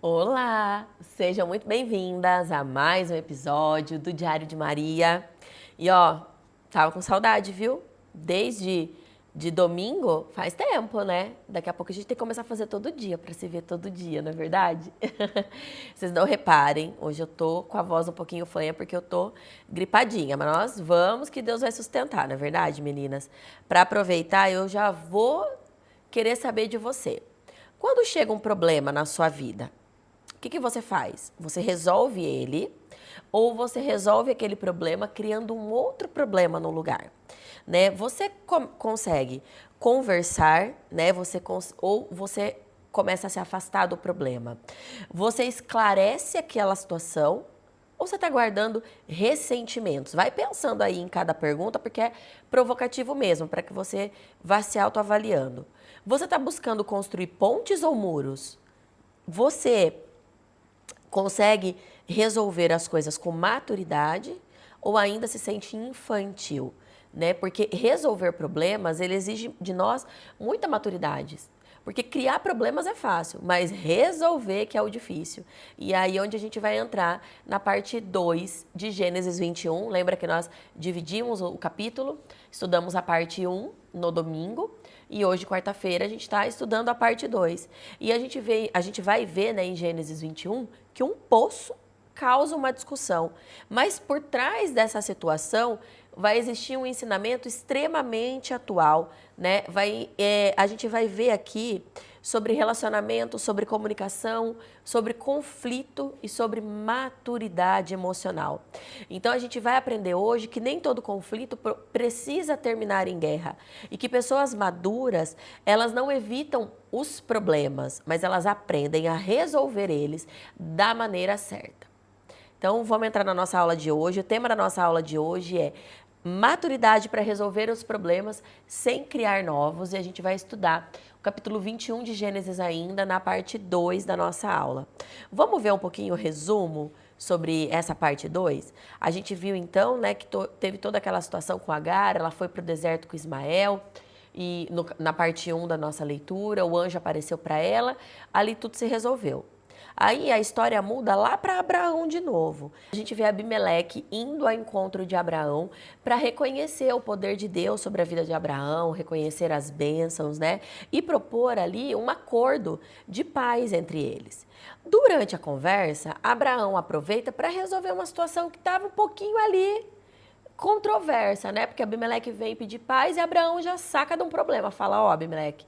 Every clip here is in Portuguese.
Olá, sejam muito bem-vindas a mais um episódio do Diário de Maria. E ó, tava com saudade, viu? Desde domingo, faz tempo, né? Daqui a pouco a gente tem que começar a fazer todo dia para se ver todo dia, não é verdade? Vocês não reparem, hoje eu tô com a voz um pouquinho fanha porque eu tô gripadinha, mas nós vamos que Deus vai sustentar, não é verdade, meninas? Para aproveitar, eu já vou querer saber de você. Quando chega um problema na sua vida, o que você faz? Você resolve ele ou você resolve aquele problema criando um outro problema no lugar, né? Você consegue conversar, né? Ou você começa a se afastar do problema. Você esclarece aquela situação ou você está guardando ressentimentos? Vai pensando aí em cada pergunta, porque é provocativo mesmo, para que você vá se autoavaliando. Você está buscando construir pontes ou muros? Você consegue resolver as coisas com maturidade ou ainda se sente infantil, né? Porque resolver problemas, ele exige de nós muita maturidade. Porque criar problemas é fácil, mas resolver que é o difícil. E aí onde a gente vai entrar na parte 2 de Gênesis 21. Lembra que nós dividimos o capítulo, estudamos a parte 1 no domingo, e hoje, quarta-feira, a gente está estudando a parte 2. E a gente vai ver, né, em Gênesis 21 que um poço causa uma discussão. Mas por trás dessa situação vai existir um ensinamento extremamente atual, né? A gente vai ver aqui sobre relacionamento, sobre comunicação, sobre conflito e sobre maturidade emocional. Então a gente vai aprender hoje que nem todo conflito precisa terminar em guerra e que pessoas maduras, elas não evitam os problemas, mas elas aprendem a resolver eles da maneira certa. Então, vamos entrar na nossa aula de hoje. O tema da nossa aula de hoje é maturidade para resolver os problemas sem criar novos. E a gente vai estudar o capítulo 21 de Gênesis ainda, na parte 2 da nossa aula. Vamos ver um pouquinho o resumo sobre essa parte 2? A gente viu então, né, que teve toda aquela situação com Agar, ela foi para o deserto com Ismael. E na parte 1 da nossa leitura, o anjo apareceu para ela, ali tudo se resolveu. Aí a história muda lá para Abraão de novo. A gente vê Abimeleque indo ao encontro de Abraão para reconhecer o poder de Deus sobre a vida de Abraão, reconhecer as bênçãos, né? E propor ali um acordo de paz entre eles. Durante a conversa, Abraão aproveita para resolver uma situação que estava um pouquinho ali controversa, né? Porque Abimeleque vem pedir paz e Abraão já saca de um problema. Fala, ó, Abimeleque,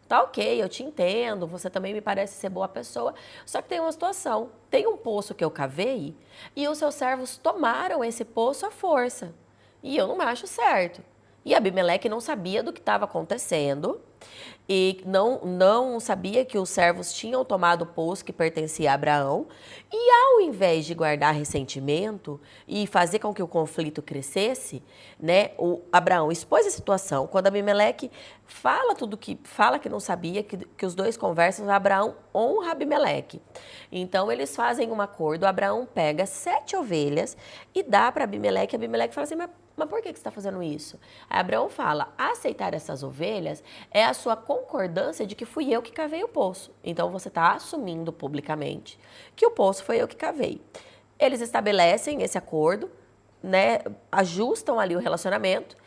tá ok, eu te entendo, você também me parece ser boa pessoa, só que tem uma situação, tem um poço que eu cavei e os seus servos tomaram esse poço à força. E eu não acho certo. E Abimeleque não sabia do que estava acontecendo e não sabia que os servos tinham tomado o poço que pertencia a Abraão. E ao invés de guardar ressentimento e fazer com que o conflito crescesse, né, o Abraão expôs a situação. Quando Abimeleque fala que não sabia, que os dois conversam, Abraão honra Abimeleque. Então eles fazem um acordo, Abraão pega 7 ovelhas e dá para Abimeleque. Abimeleque fala assim, mas por que você está fazendo isso? Aí Abraão fala, aceitar essas ovelhas é a sua concordância de que fui eu que cavei o poço. Então você está assumindo publicamente que o poço foi eu que cavei. Eles estabelecem esse acordo, né, ajustam ali o relacionamento.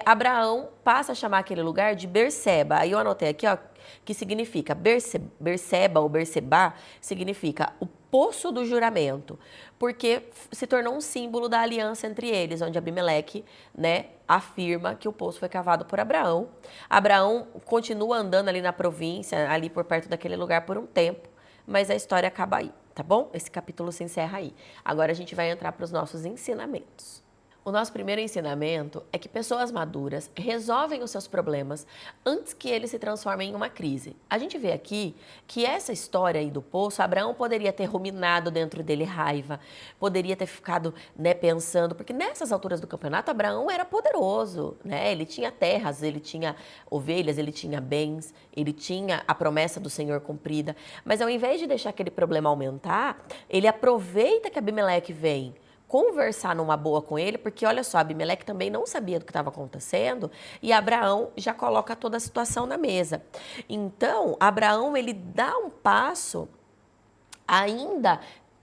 Abraão passa a chamar aquele lugar de Berseba. Aí eu anotei aqui, ó, que significa Berseba ou Berseba, significa o poço do juramento, porque se tornou um símbolo da aliança entre eles, onde Abimeleque, né, afirma que o poço foi cavado por Abraão. Abraão continua andando ali na província, ali por perto daquele lugar por um tempo, mas a história acaba aí, tá bom? Esse capítulo se encerra aí. Agora a gente vai entrar para os nossos ensinamentos. O nosso primeiro ensinamento é que pessoas maduras resolvem os seus problemas antes que eles se transformem em uma crise. A gente vê aqui que essa história aí do poço, Abraão poderia ter ruminado dentro dele raiva, poderia ter ficado, né, pensando, porque nessas alturas do campeonato Abraão era poderoso, né? Ele tinha terras, ele tinha ovelhas, ele tinha bens, ele tinha a promessa do Senhor cumprida, mas ao invés de deixar aquele problema aumentar, ele aproveita que Abimeleque vem conversar numa boa com ele, porque olha só, Abimeleque também não sabia do que estava acontecendo e Abraão já coloca toda a situação na mesa. Então, Abraão, ele dá um passo ainda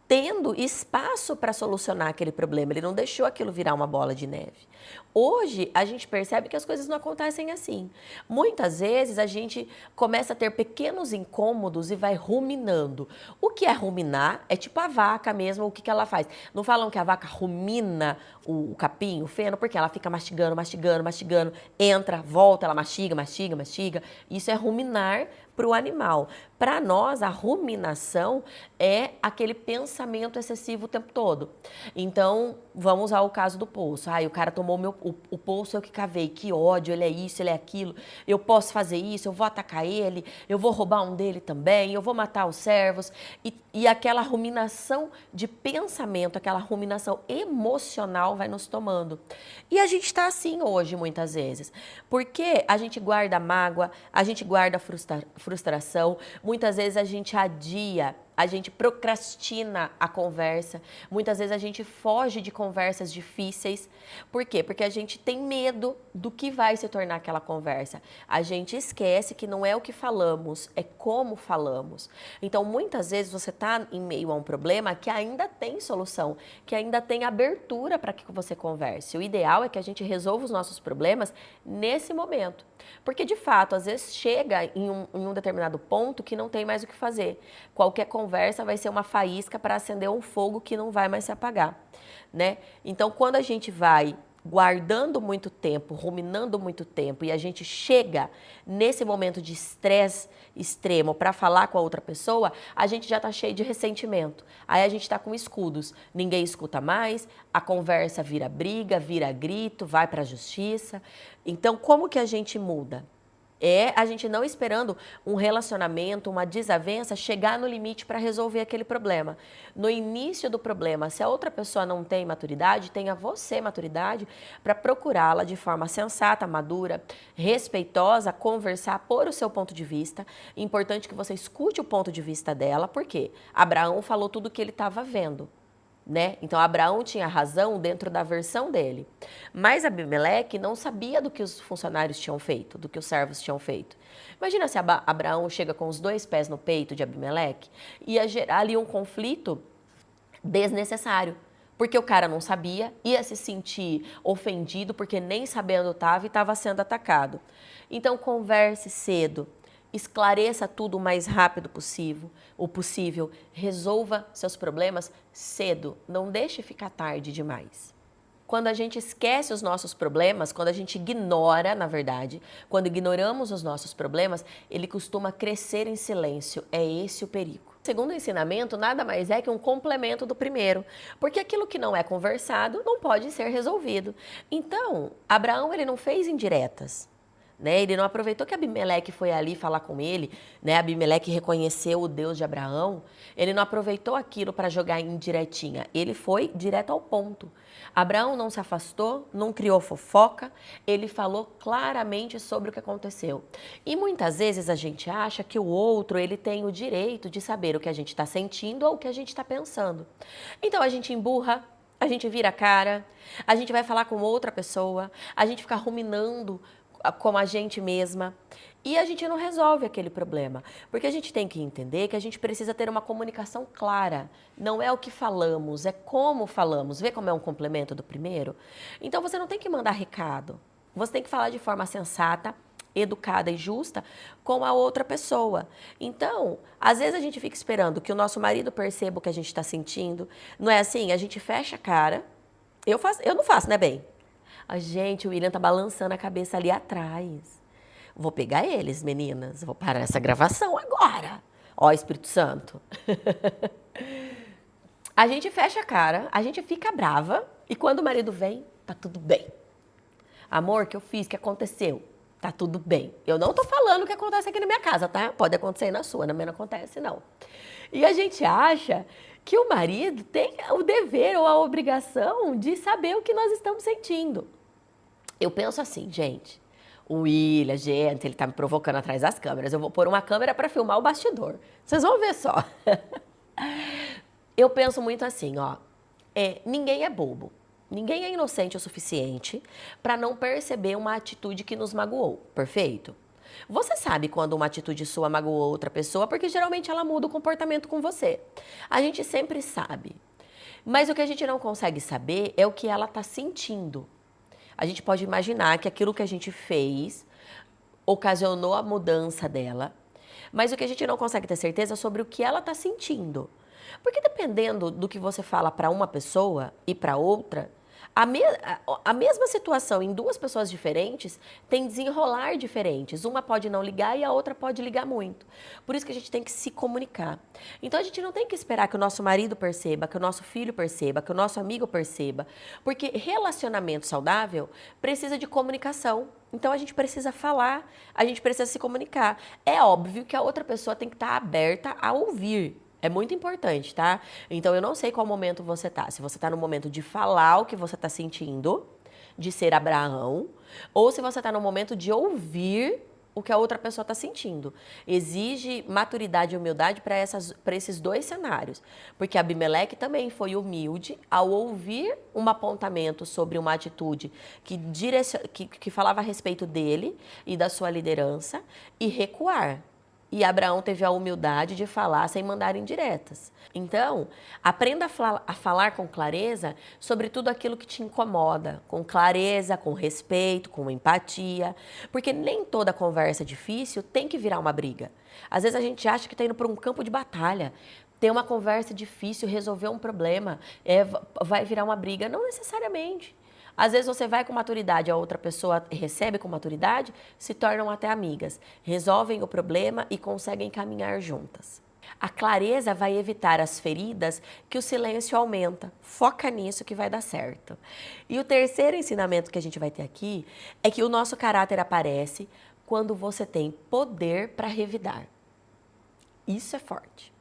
tendo espaço para solucionar aquele problema. Ele não deixou aquilo virar uma bola de neve. Hoje, a gente percebe que as coisas não acontecem assim. Muitas vezes, a gente começa a ter pequenos incômodos e vai ruminando. O que é ruminar? É tipo a vaca mesmo, o que ela faz? Não falam que a vaca rumina o capim, o feno, porque ela fica mastigando, mastigando, mastigando, entra, volta, ela mastiga, mastiga, mastiga. Isso é ruminar para o animal. Para nós, a ruminação é aquele pensamento excessivo o tempo todo. Então, vamos usar o caso do poço. O cara tomou o poço, eu que cavei, que ódio, ele é isso, ele é aquilo, eu posso fazer isso, eu vou atacar ele, eu vou roubar um dele também, eu vou matar os servos. E aquela ruminação de pensamento, aquela ruminação emocional vai nos tomando. E a gente está assim hoje, muitas vezes. Porque a gente guarda mágoa, a gente guarda frustração, muitas vezes a gente adia, a gente procrastina a conversa, muitas vezes a gente foge de conversas difíceis. Por quê? Porque a gente tem medo do que vai se tornar aquela conversa. A gente esquece que não é o que falamos, é como falamos. Então, muitas vezes você está em meio a um problema que ainda tem solução, que ainda tem abertura para que você converse. O ideal é que a gente resolva os nossos problemas nesse momento. Porque, de fato, às vezes chega em um determinado ponto que não tem mais o que fazer. Qualquer conversa vai ser uma faísca para acender um fogo que não vai mais se apagar, né? Então, quando a gente vai guardando muito tempo, ruminando muito tempo, e a gente chega nesse momento de estresse extremo para falar com a outra pessoa, a gente já está cheio de ressentimento. Aí a gente está com escudos. Ninguém escuta mais, a conversa vira briga, vira grito, vai para a justiça. Então, como que a gente muda? É a gente não esperando um relacionamento, uma desavença chegar no limite para resolver aquele problema. No início do problema, se a outra pessoa não tem maturidade, tenha você maturidade para procurá-la de forma sensata, madura, respeitosa, conversar, pôr o seu ponto de vista. É importante que você escute o ponto de vista dela, porque Abraão falou tudo o que ele estava vendo. Né? Então, Abraão tinha razão dentro da versão dele. Mas Abimeleque não sabia do que os funcionários tinham feito, do que os servos tinham feito. Imagina se Abraão chega com os 2 pés no peito de Abimeleque, ia gerar ali um conflito desnecessário. Porque o cara não sabia, ia se sentir ofendido, porque nem sabendo estava e estava sendo atacado. Então, converse cedo. Esclareça tudo o mais rápido possível, resolva seus problemas cedo, não deixe ficar tarde demais. Quando a gente esquece os nossos problemas, quando a gente ignora, na verdade, quando ignoramos os nossos problemas, ele costuma crescer em silêncio, é esse o perigo. O segundo ensinamento nada mais é que um complemento do primeiro, porque aquilo que não é conversado não pode ser resolvido. Então, Abraão ele não fez indiretas. Né? Ele não aproveitou que Abimeleque foi ali falar com ele, né? Abimeleque reconheceu o Deus de Abraão, ele não aproveitou aquilo para jogar indiretinha, ele foi direto ao ponto. Abraão não se afastou, não criou fofoca, ele falou claramente sobre o que aconteceu. E muitas vezes a gente acha que o outro ele tem o direito de saber o que a gente está sentindo ou o que a gente está pensando. Então a gente emburra, a gente vira a cara, a gente vai falar com outra pessoa, a gente fica ruminando como a gente mesma, e a gente não resolve aquele problema, porque a gente tem que entender que a gente precisa ter uma comunicação clara, não é o que falamos, é como falamos, vê como é um complemento do primeiro? Então você não tem que mandar recado, você tem que falar de forma sensata, educada e justa com a outra pessoa. Então, às vezes a gente fica esperando que o nosso marido perceba o que a gente está sentindo, não é assim? A gente fecha a cara, eu não faço, né, bem? Gente, o William tá balançando a cabeça ali atrás. Vou pegar eles, meninas. Vou parar essa gravação agora. Ó, Espírito Santo. A gente fecha a cara, a gente fica brava. E quando o marido vem, tá tudo bem. Amor, o que eu fiz, o que aconteceu? Tá tudo bem. Eu não tô falando o que acontece aqui na minha casa, tá? Pode acontecer aí na sua, na minha não acontece, não. E a gente acha que o marido tem o dever ou a obrigação de saber o que nós estamos sentindo. Eu penso assim, gente, o William, gente, ele tá me provocando atrás das câmeras. Eu vou pôr uma câmera para filmar o bastidor. Vocês vão ver só. Eu penso muito assim, ó, ninguém é bobo. Ninguém é inocente o suficiente para não perceber uma atitude que nos magoou, perfeito? Você sabe quando uma atitude sua magoou outra pessoa, porque geralmente ela muda o comportamento com você. A gente sempre sabe. Mas o que a gente não consegue saber é o que ela está sentindo. A gente pode imaginar que aquilo que a gente fez ocasionou a mudança dela, mas o que a gente não consegue ter certeza é sobre o que ela está sentindo. Porque dependendo do que você fala para uma pessoa e para outra, a mesma situação em duas pessoas diferentes tem desenrolar diferentes. Uma pode não ligar e a outra pode ligar muito. Por isso que a gente tem que se comunicar. Então a gente não tem que esperar que o nosso marido perceba, que o nosso filho perceba, que o nosso amigo perceba. Porque relacionamento saudável precisa de comunicação. Então a gente precisa falar, a gente precisa se comunicar. É óbvio que a outra pessoa tem que estar aberta a ouvir. É muito importante, tá? Então, eu não sei qual momento você tá. Se você tá no momento de falar o que você tá sentindo, de ser Abraão, ou se você tá no momento de ouvir o que a outra pessoa tá sentindo. Exige maturidade e humildade para esses dois cenários. Porque Abimeleque também foi humilde ao ouvir um apontamento sobre uma atitude que falava a respeito dele e da sua liderança e recuar. E Abraão teve a humildade de falar sem mandar indiretas. Então, aprenda a falar com clareza sobre tudo aquilo que te incomoda, com clareza, com respeito, com empatia, porque nem toda conversa difícil tem que virar uma briga. Às vezes a gente acha que está indo para um campo de batalha, ter uma conversa difícil, resolver um problema, vai virar uma briga. Não necessariamente. Às vezes você vai com maturidade, a outra pessoa recebe com maturidade, se tornam até amigas, resolvem o problema e conseguem caminhar juntas. A clareza vai evitar as feridas que o silêncio aumenta. Foca nisso que vai dar certo. E o terceiro ensinamento que a gente vai ter aqui é que o nosso caráter aparece quando você tem poder para revidar. Isso é forte.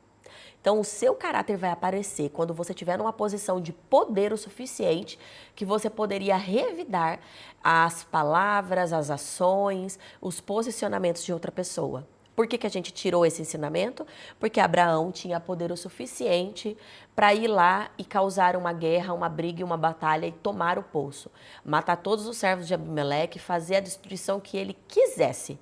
Então, o seu caráter vai aparecer quando você estiver numa posição de poder o suficiente que você poderia revidar as palavras, as ações, os posicionamentos de outra pessoa. Por que a gente tirou esse ensinamento? Porque Abraão tinha poder o suficiente para ir lá e causar uma guerra, uma briga e uma batalha e tomar o poço. Matar todos os servos de Abimeleque, fazer a destruição que ele quisesse.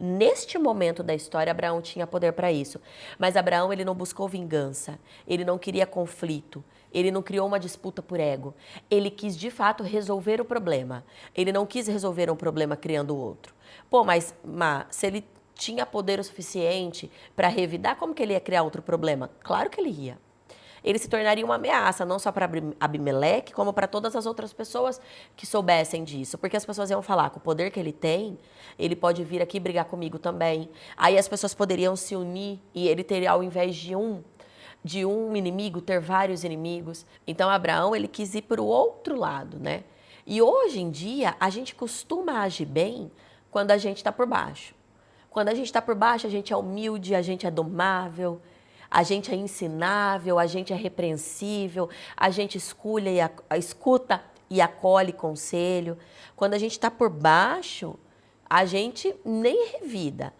Neste momento da história, Abraão tinha poder para isso. Mas Abraão, ele não buscou vingança, ele não queria conflito, ele não criou uma disputa por ego. Ele quis, de fato, resolver o problema. Ele não quis resolver um problema criando outro. Pô, mas se ele tinha poder o suficiente para revidar, como que ele ia criar outro problema? Claro que ele ia. Ele se tornaria uma ameaça, não só para Abimeleque, como para todas as outras pessoas que soubessem disso. Porque as pessoas iam falar, com o poder que ele tem, ele pode vir aqui brigar comigo também. Aí as pessoas poderiam se unir e ele teria, ao invés de um inimigo, ter vários inimigos. Então, Abraão, ele quis ir para o outro lado, né? E hoje em dia, a gente costuma agir bem quando a gente está por baixo. Quando a gente está por baixo, a gente é humilde, a gente é domável, a gente é ensinável, a gente é repreensível, a gente escuta e acolhe conselho. Quando a gente está por baixo, a gente nem revida.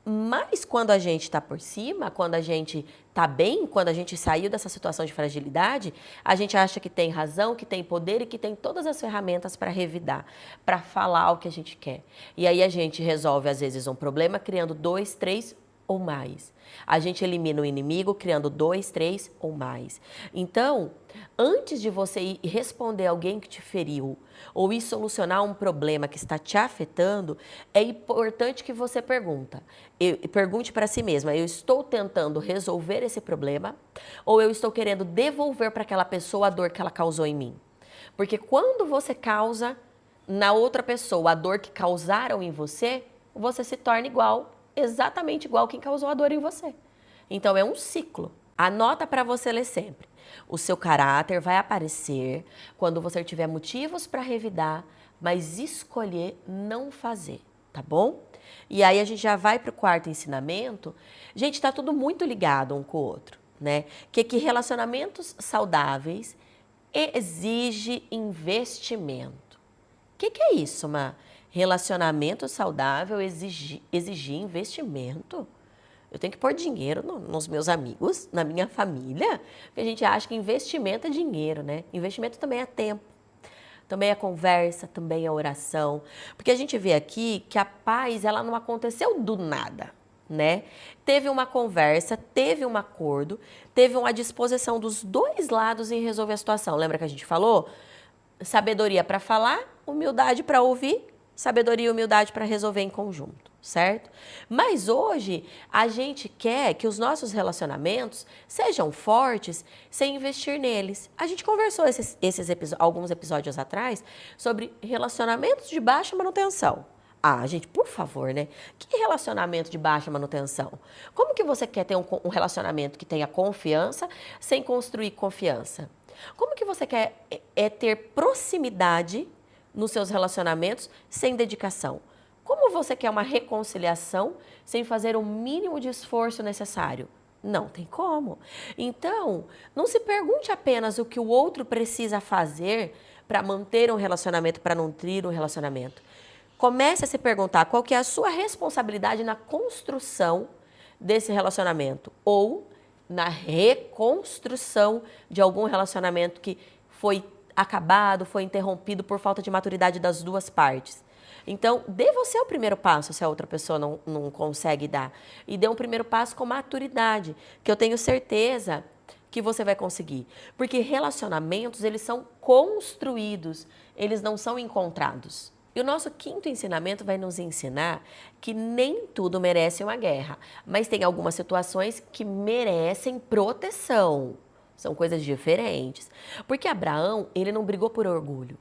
Mas quando a gente está por cima, quando a gente está bem, quando a gente saiu dessa situação de fragilidade, a gente acha que tem razão, que tem poder e que tem todas as ferramentas para revidar, para falar o que a gente quer. E aí a gente resolve, às vezes, um problema criando 2, 3 ou mais. A gente elimina o inimigo criando 2, 3 ou mais. Então, antes de você ir responder alguém que te feriu ou ir solucionar um problema que está te afetando, é importante que você pergunte para si mesma, eu estou tentando resolver esse problema ou eu estou querendo devolver para aquela pessoa a dor que ela causou em mim? Porque quando você causa na outra pessoa a dor que causaram em você, você se torna exatamente igual quem causou a dor em você. Então, é um ciclo. Anota para você ler sempre. O seu caráter vai aparecer quando você tiver motivos para revidar, mas escolher não fazer, tá bom? E aí a gente já vai para o quarto ensinamento. Gente, está tudo muito ligado um com o outro, né? Que relacionamentos saudáveis exige investimento. O que é isso, Má? Relacionamento saudável exigir investimento? Eu tenho que pôr dinheiro nos meus amigos, na minha família, porque a gente acha que investimento é dinheiro, né? Investimento também é tempo. também é conversa, também é oração. Porque a gente vê aqui que a paz, ela não aconteceu do nada, né? Teve uma conversa, teve um acordo, teve uma disposição dos dois lados em resolver a situação. Lembra que a gente falou? Sabedoria para falar, humildade para ouvir, sabedoria e humildade para resolver em conjunto, certo? Mas hoje a gente quer que os nossos relacionamentos sejam fortes sem investir neles. A gente conversou alguns episódios atrás sobre relacionamentos de baixa manutenção. Ah, gente, por favor, né? Que relacionamento de baixa manutenção? Como que você quer ter um relacionamento que tenha confiança sem construir confiança? Como que você quer ter proximidade nos seus relacionamentos sem dedicação? Como você quer uma reconciliação sem fazer o mínimo de esforço necessário? Não tem como. Então, não se pergunte apenas o que o outro precisa fazer para manter um relacionamento, para nutrir um relacionamento. Comece a se perguntar qual que é a sua responsabilidade na construção desse relacionamento ou na reconstrução de algum relacionamento que foi acabado, foi interrompido por falta de maturidade das duas partes. Então, dê você o primeiro passo se a outra pessoa não consegue dar. E dê um primeiro passo com maturidade, que eu tenho certeza que você vai conseguir. Porque relacionamentos, eles são construídos, eles não são encontrados. E o nosso quinto ensinamento vai nos ensinar que nem tudo merece uma guerra, mas tem algumas situações que merecem proteção. São coisas diferentes. Porque Abraão, ele não brigou por orgulho.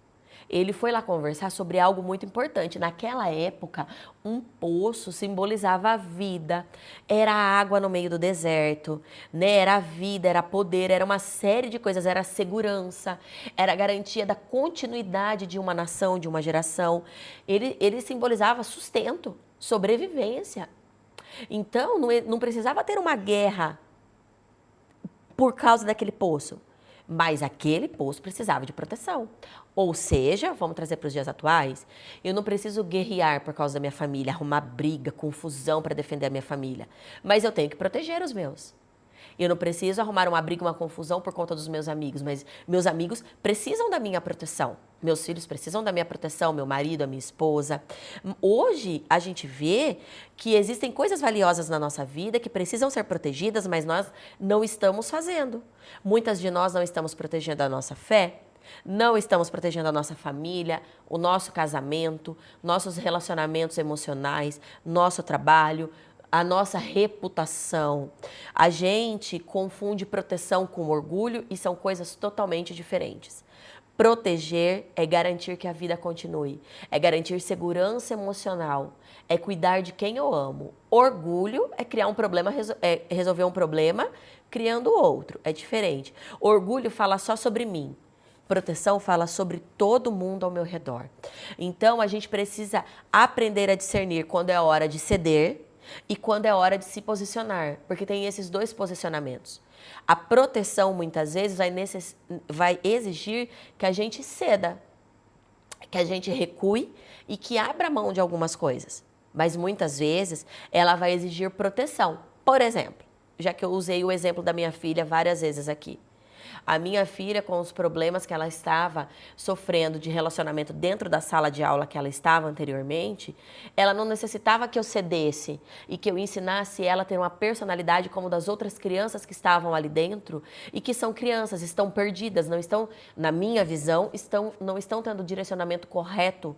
Ele foi lá conversar sobre algo muito importante. Naquela época, um poço simbolizava a vida. Era água no meio do deserto, né? Era a vida, era poder, era uma série de coisas. Era segurança, era a garantia da continuidade de uma nação, de uma geração. Ele simbolizava sustento, sobrevivência. Então, não precisava ter uma guerra por causa daquele poço. Mas aquele poço precisava de proteção. Ou seja, vamos trazer para os dias atuais, eu não preciso guerrear por causa da minha família, arrumar briga, confusão para defender a minha família. Mas eu tenho que proteger os meus. Eu não preciso arrumar uma briga, uma confusão por conta dos meus amigos, mas meus amigos precisam da minha proteção. Meus filhos precisam da minha proteção, meu marido, a minha esposa. Hoje, a gente vê que existem coisas valiosas na nossa vida que precisam ser protegidas, mas nós não estamos fazendo. Muitas de nós não estamos protegendo a nossa fé, não estamos protegendo a nossa família, o nosso casamento, nossos relacionamentos emocionais, nosso trabalho, a nossa reputação. A gente confunde proteção com orgulho e são coisas totalmente diferentes. Proteger é garantir que a vida continue, é garantir segurança emocional, é cuidar de quem eu amo. Orgulho é criar um problema, resolver um problema criando outro, é diferente. Orgulho fala só sobre mim. Proteção fala sobre todo mundo ao meu redor. Então, a gente precisa aprender a discernir quando é hora de ceder e quando é hora de se posicionar, porque tem esses dois posicionamentos. A proteção, muitas vezes, vai exigir que a gente ceda, que a gente recue e que abra mão de algumas coisas. Mas, muitas vezes, ela vai exigir proteção. Por exemplo, já que eu usei o exemplo da minha filha várias vezes aqui. A minha filha, com os problemas que ela estava sofrendo de relacionamento dentro da sala de aula que ela estava anteriormente, ela não necessitava que eu cedesse e que eu ensinasse ela a ter uma personalidade como das outras crianças que estavam ali dentro e que são crianças, estão perdidas, não estão, na minha visão, não estão tendo o direcionamento correto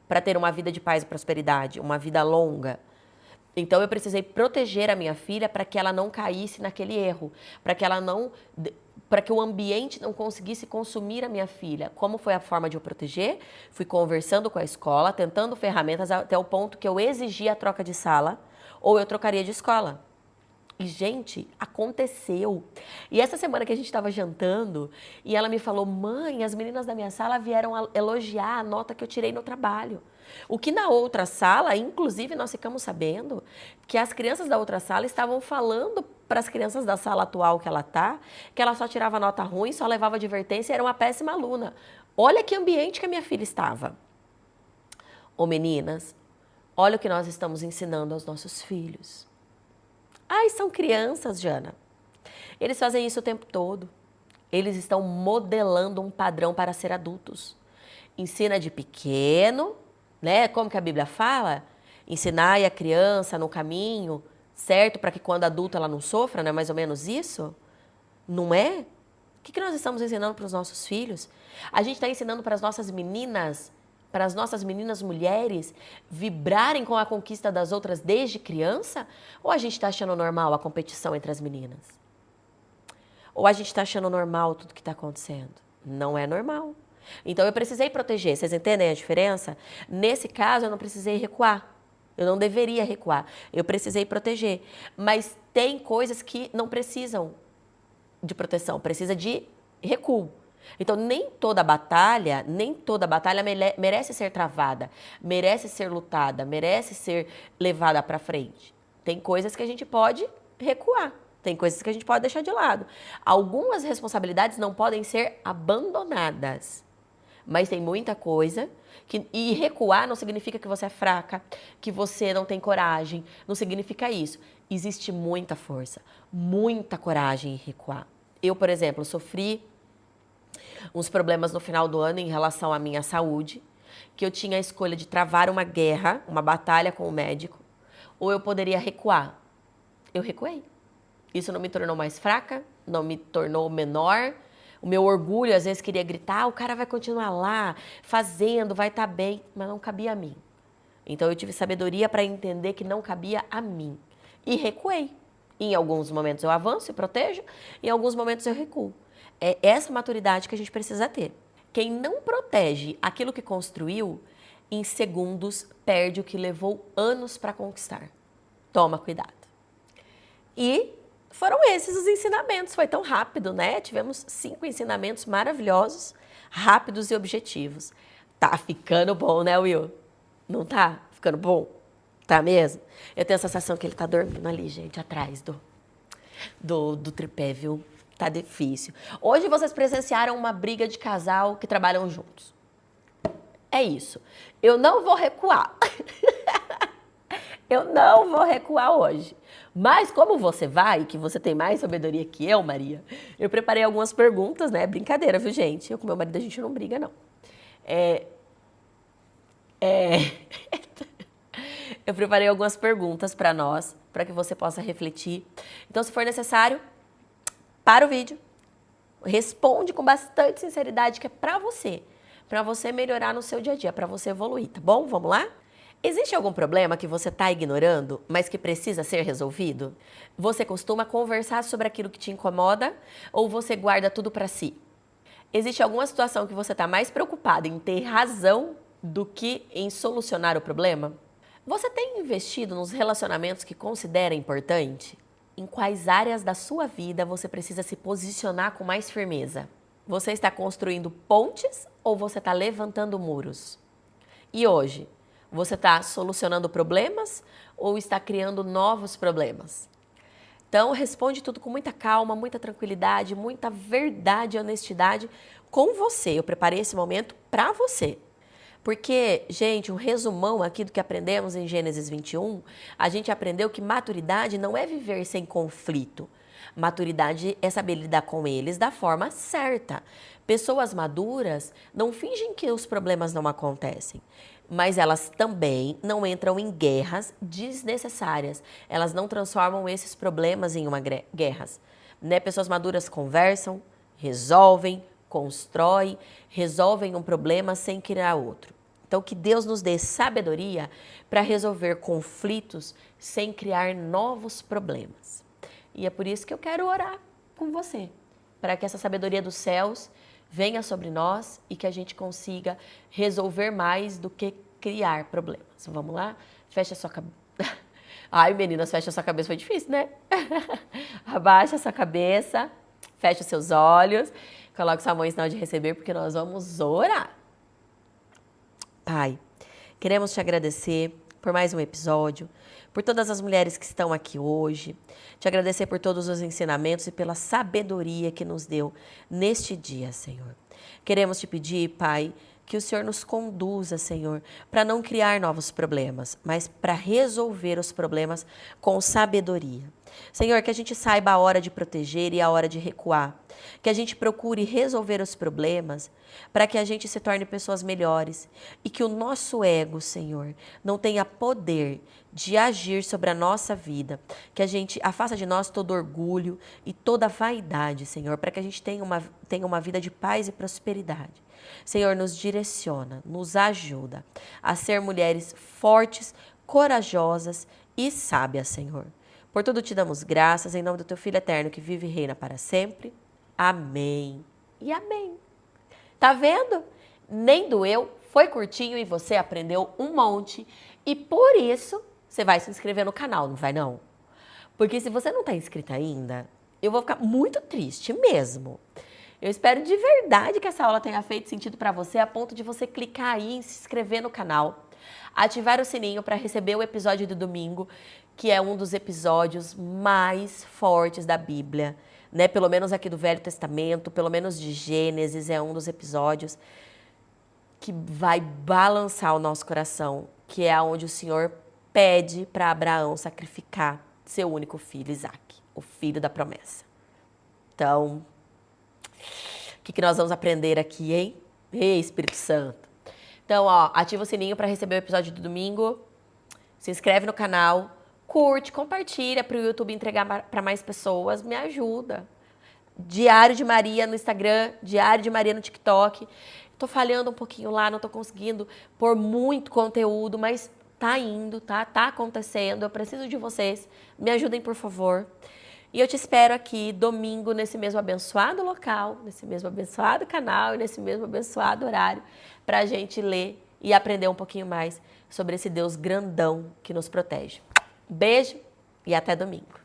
para ter uma vida de paz e prosperidade, uma vida longa. Então, eu precisei proteger a minha filha para que ela não caísse naquele erro, para que o ambiente não conseguisse consumir a minha filha. Como foi a forma de eu proteger? Fui conversando com a escola, tentando ferramentas até o ponto que eu exigia a troca de sala ou eu trocaria de escola. E, gente, aconteceu. E essa semana que a gente estava jantando, e ela me falou, mãe, as meninas da minha sala vieram elogiar a nota que eu tirei no trabalho. O que na outra sala, inclusive nós ficamos sabendo que as crianças da outra sala estavam falando para as crianças da sala atual que ela está, que ela só tirava nota ruim, só levava advertência e era uma péssima aluna. Olha que ambiente que a minha filha estava. Ô meninas, olha o que nós estamos ensinando aos nossos filhos. Ai, são crianças, Jana. Eles fazem isso o tempo todo. Eles estão modelando um padrão para ser adultos. ensina de pequeno, né? Como que a Bíblia fala? Ensinar a criança no caminho, certo? Para que quando adulta ela não sofra, não é mais ou menos isso? Não é? O que nós estamos ensinando para os nossos filhos? A gente está ensinando para as nossas meninas mulheres, vibrarem com a conquista das outras desde criança? Ou a gente está achando normal a competição entre as meninas? Ou a gente está achando normal tudo que está acontecendo? Não é normal. Então eu precisei proteger. Vocês entendem a diferença? Nesse caso eu não precisei recuar. Eu não deveria recuar. Eu precisei proteger. Mas tem coisas que não precisam de proteção, precisa de recuo. Então, nem toda batalha merece ser travada, merece ser lutada, merece ser levada para frente. Tem coisas que a gente pode recuar, tem coisas que a gente pode deixar de lado. Algumas responsabilidades não podem ser abandonadas, mas tem muita coisa e recuar não significa que você é fraca, que você não tem coragem, não significa isso. Existe muita força, muita coragem em recuar. Eu, por exemplo, sofri uns problemas no final do ano em relação à minha saúde, que eu tinha a escolha de travar uma guerra, uma batalha com o médico, ou eu poderia recuar. Eu recuei. Isso não me tornou mais fraca, não me tornou menor. O meu orgulho, às vezes, queria gritar, o cara vai continuar lá, fazendo, vai estar bem, mas não cabia a mim. Então, eu tive sabedoria para entender que não cabia a mim. E recuei. Em alguns momentos eu avanço e protejo, em alguns momentos eu recuo. É essa maturidade que a gente precisa ter. Quem não protege aquilo que construiu, em segundos perde o que levou anos para conquistar. Toma cuidado. E foram esses os ensinamentos. Foi tão rápido, né? Tivemos 5 ensinamentos maravilhosos, rápidos e objetivos. Tá ficando bom, né, Will? Não tá ficando bom? Tá mesmo? Eu tenho a sensação que ele tá dormindo ali, gente, atrás do tripé, viu? Tá difícil. Hoje vocês presenciaram uma briga de casal que trabalham juntos. É isso. Eu não vou recuar. Eu não vou recuar hoje. Mas como você vai, que você tem mais sabedoria que eu, Maria, eu preparei algumas perguntas, né? Brincadeira, viu, gente? Eu com meu marido a gente não briga, não. Eu preparei algumas perguntas para nós, para que você possa refletir. Então, se for necessário, para o vídeo, responde com bastante sinceridade, que é para você melhorar no seu dia a dia, para você evoluir, tá bom? Vamos lá? Existe algum problema que você está ignorando, mas que precisa ser resolvido? Você costuma conversar sobre aquilo que te incomoda ou você guarda tudo para si? Existe alguma situação que você está mais preocupado em ter razão do que em solucionar o problema? Você tem investido nos relacionamentos que considera importante? Em quais áreas da sua vida você precisa se posicionar com mais firmeza? Você está construindo pontes ou você está levantando muros? E hoje, você está solucionando problemas ou está criando novos problemas? Então, responde tudo com muita calma, muita tranquilidade, muita verdade e honestidade com você. Eu preparei esse momento para você. Porque, gente, um resumão aqui do que aprendemos em Gênesis 21, a gente aprendeu que maturidade não é viver sem conflito. Maturidade é saber lidar com eles da forma certa. Pessoas maduras não fingem que os problemas não acontecem, mas elas também não entram em guerras desnecessárias. Elas não transformam esses problemas em guerras. Né? Pessoas maduras conversam, resolvem, constroem, resolvem um problema sem criar outro. Então, que Deus nos dê sabedoria para resolver conflitos sem criar novos problemas. E é por isso que eu quero orar com você, para que essa sabedoria dos céus venha sobre nós e que a gente consiga resolver mais do que criar problemas. Vamos lá? Fecha a sua cabeça. Ai, meninas, fecha a sua cabeça, foi difícil, né? Abaixa a sua cabeça, fecha os seus olhos, coloque sua mão em sinal de receber, porque nós vamos orar. Pai, queremos te agradecer por mais um episódio, por todas as mulheres que estão aqui hoje, te agradecer por todos os ensinamentos e pela sabedoria que nos deu neste dia, Senhor. Queremos te pedir, Pai, que o Senhor nos conduza, Senhor, para não criar novos problemas, mas para resolver os problemas com sabedoria. Senhor, que a gente saiba a hora de proteger e a hora de recuar. Que a gente procure resolver os problemas para que a gente se torne pessoas melhores. E que o nosso ego, Senhor, não tenha poder de agir sobre a nossa vida. Que a gente afasta de nós todo orgulho e toda vaidade, Senhor, para que a gente tenha uma vida de paz e prosperidade. Senhor, nos direciona, nos ajuda a ser mulheres fortes, corajosas e sábias, Senhor. Por tudo te damos graças, em nome do teu Filho eterno que vive e reina para sempre. Amém e amém. Tá vendo? Nem doeu, foi curtinho e você aprendeu um monte. E por isso, você vai se inscrever no canal, não vai não? Porque se você não está inscrito ainda, eu vou ficar muito triste mesmo. Eu espero de verdade que essa aula tenha feito sentido para você a ponto de você clicar aí em se inscrever no canal, ativar o sininho para receber o episódio do domingo, que é um dos episódios mais fortes da Bíblia, né? Pelo menos aqui do Velho Testamento, pelo menos de Gênesis, é um dos episódios que vai balançar o nosso coração, que é onde o Senhor pede para Abraão sacrificar seu único filho, Isaque, o filho da promessa. Então, o que nós vamos aprender aqui, hein? Ei, Espírito Santo. Então, ó, ativa o sininho para receber o episódio do domingo, se inscreve no canal, curte, compartilha para o YouTube entregar para mais pessoas, me ajuda. Diário de Maria no Instagram, Diário de Maria no TikTok. Tô falhando um pouquinho lá, não tô conseguindo pôr muito conteúdo, mas tá indo, tá? Tá acontecendo. Eu preciso de vocês. Me ajudem, por favor. E eu te espero aqui domingo nesse mesmo abençoado local, nesse mesmo abençoado canal e nesse mesmo abençoado horário pra gente ler e aprender um pouquinho mais sobre esse Deus grandão que nos protege. Beijo e até domingo.